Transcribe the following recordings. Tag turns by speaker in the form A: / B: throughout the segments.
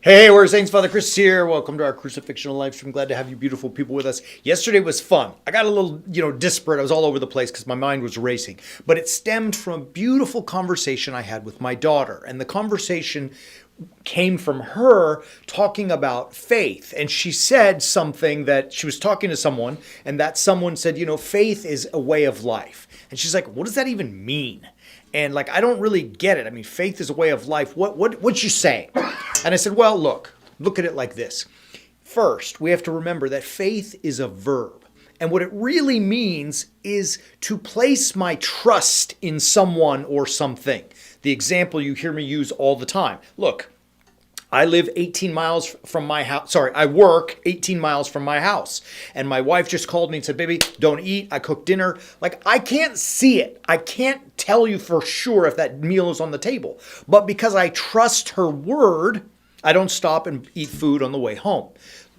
A: Hey, we're Saints. Father Chris here. Welcome to our Crucifixional live stream. Glad to have you beautiful people with us. Yesterday was fun. I got a little, disparate. I was all over the place because my mind was racing. But it stemmed from a beautiful conversation I had with my daughter. And the conversation came from her talking about faith. And she said something that she was talking to someone, and that someone said, faith is a way of life. And she's like, what does that even mean? And I don't really get it. I mean, faith is a way of life. What's you saying? And I said, well, look at it like this. First, we have to remember that faith is a verb. And what it really means is to place my trust in someone or something. The example you hear me use all the time. Look, I live 18 miles from my house. I work 18 miles from my house. And my wife just called me and said, baby, don't eat. I cooked dinner. I can't see it. I can't tell you for sure if that meal is on the table. But because I trust her word, I don't stop and eat food on the way home.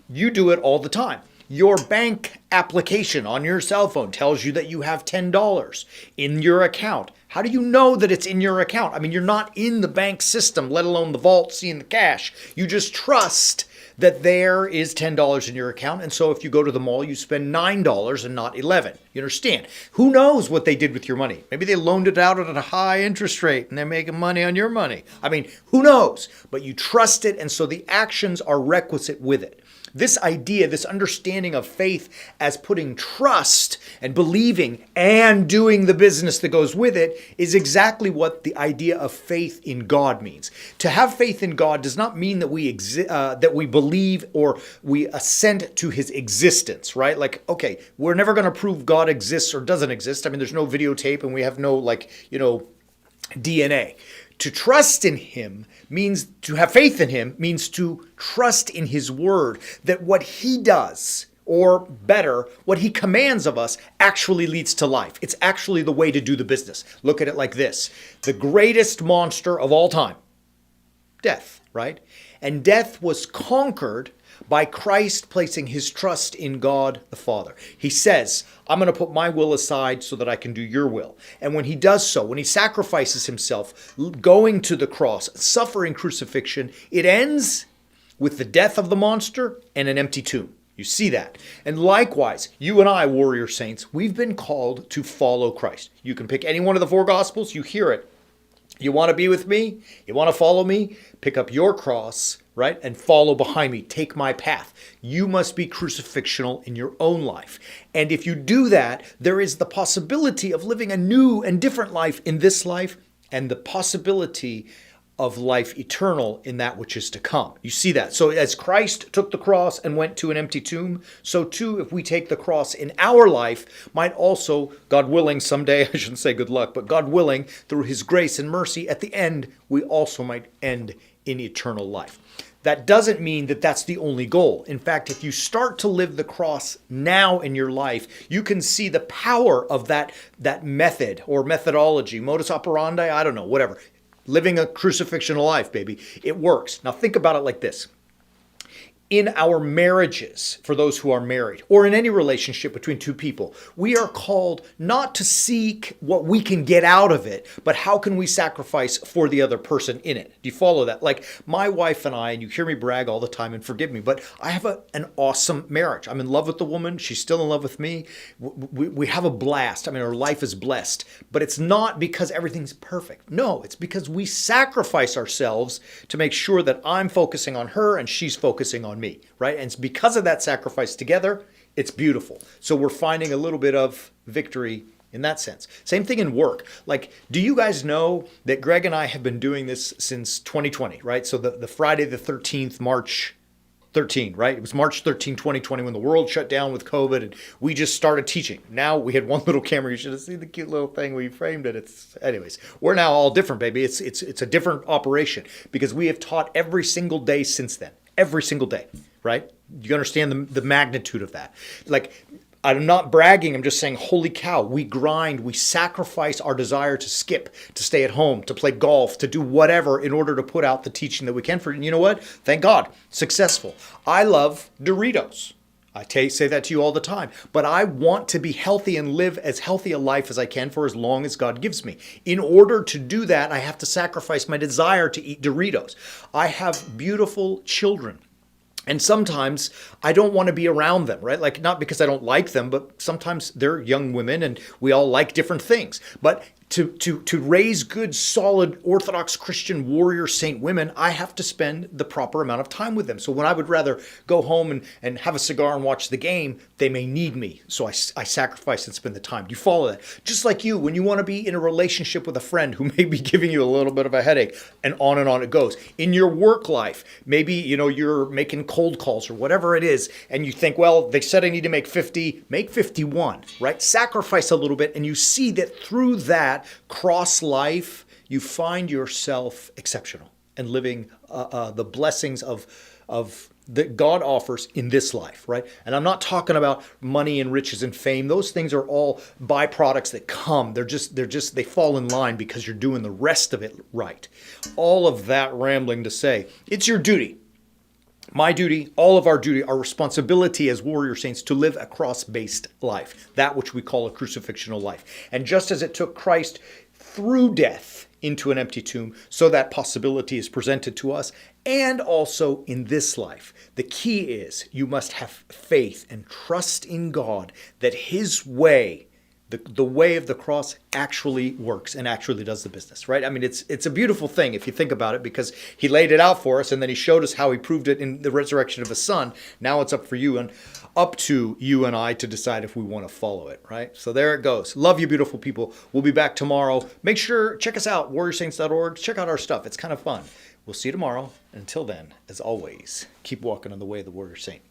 A: You do it all the time. Your bank application on your cell phone tells you that you have $10 in your account. How do you know that it's in your account? I mean, you're not in the bank system, let alone the vault seeing the cash. You just trust that there is $10 in your account. And so if you go to the mall, you spend $9 and not 11. You understand? Who knows what they did with your money? Maybe they loaned it out at a high interest rate and they're making money on your money. I mean, who knows? But you trust it, and so the actions are requisite with it. This idea, this understanding of faith as putting trust and believing and doing the business that goes with it is exactly what the idea of faith in God means. To have faith in God does not mean that we believe or we assent to his existence, right? Okay, we're never going to prove God exists or doesn't exist. I mean, there's no videotape and we have no DNA. To trust in him means to have faith in him, means to trust in his word, that what he does, or better, what he commands of us actually leads to life. It's actually the way to do the business. Look at it like this. The greatest monster of all time, death, right? And death was conquered by Christ placing his trust in God the Father. He says, I'm going to put my will aside so that I can do your will. And when he does so, when he sacrifices himself, going to the cross, suffering crucifixion, it ends with the death of the monster and an empty tomb. You see that. And likewise, you and I, warrior saints, we've been called to follow Christ. You can pick any one of the four Gospels, you hear it. You want to be with me? You want to follow me? Pick up your cross, right? And follow behind me. Take my path. You must be crucifixional in your own life. And if you do that, there is the possibility of living a new and different life in this life, and the possibility of life eternal in that which is to come. You see that. So as Christ took the cross and went to an empty tomb, so too if we take the cross in our life, might also, God willing, someday, I shouldn't say good luck, but God willing, through his grace and mercy, at the end, we also might end in eternal life. That doesn't mean that that's the only goal. In fact, if you start to live the cross now in your life, you can see the power of that method or methodology, modus operandi, I don't know, whatever. Living a crucifixional life, baby. It works. Now think about it like this. In our marriages, for those who are married, or in any relationship between two people, we are called not to seek what we can get out of it, but how can we sacrifice for the other person in it? Do you follow that? Like my wife and I, and you hear me brag all the time, and forgive me, but I have an awesome marriage. I'm in love with the woman. She's still in love with me. We have a blast. I mean, our life is blessed, but it's not because everything's perfect. No, it's because we sacrifice ourselves to make sure that I'm focusing on her and she's focusing on me, right? And it's because of that sacrifice together, it's beautiful. So we're finding a little bit of victory in that sense. Same thing in work. Do you guys know that Greg and I have been doing this since 2020, right? So the Friday the 13th, March 13, right? It was March 13, 2020 when the world shut down with COVID and we just started teaching. Now we had one little camera. You should have seen the cute little thing we framed it. Anyways, we're now all different, baby. It's a different operation because we have taught every single day since then. Every single day, right? You understand the magnitude of that. I'm not bragging. I'm just saying, holy cow, we grind, we sacrifice our desire to skip, to stay at home, to play golf, to do whatever in order to put out the teaching that we can for it. And you know what? Thank God, successful. I love Doritos. Say that to you all the time. But I want to be healthy and live as healthy a life as I can for as long as God gives me. In order to do that, I have to sacrifice my desire to eat Doritos. I have beautiful children. And sometimes I don't want to be around them, right? Like, not because I don't like them, but sometimes they're young women and we all like different things. But to raise good, solid, Orthodox Christian warrior saint women, I have to spend the proper amount of time with them. So when I would rather go home and have a cigar and watch the game, they may need me. So I sacrifice and spend the time. Do you follow that? Just like you, when you want to be in a relationship with a friend who may be giving you a little bit of a headache, and on it goes. In your work life, maybe, you're making cold calls or whatever it is, and you think, well, they said I need to make 50, make 51, right? Sacrifice a little bit, and you see that through that cross life, you find yourself exceptional and living the blessings of that God offers in this life, right? And I'm not talking about money and riches and fame. Those things are all byproducts that come. They fall in line because you're doing the rest of it right. All of that rambling to say, it's your duty. My duty, all of our duty, our responsibility as warrior saints to live a cross-based life, that which we call a crucifixional life. And just as it took Christ through death into an empty tomb, so that possibility is presented to us, and also in this life. The key is you must have faith and trust in God that His way, the way of the cross, actually works and actually does the business, right? I mean, it's a beautiful thing if you think about it, because He laid it out for us and then He showed us how He proved it in the resurrection of His Son. Now it's up to you and I to decide if we want to follow it, right? So there it goes. Love you, beautiful people. We'll be back tomorrow. Make sure, check us out, warriorsaints.org. Check out our stuff. It's kind of fun. We'll see you tomorrow. Until then, as always, keep walking on the way of the warrior saint.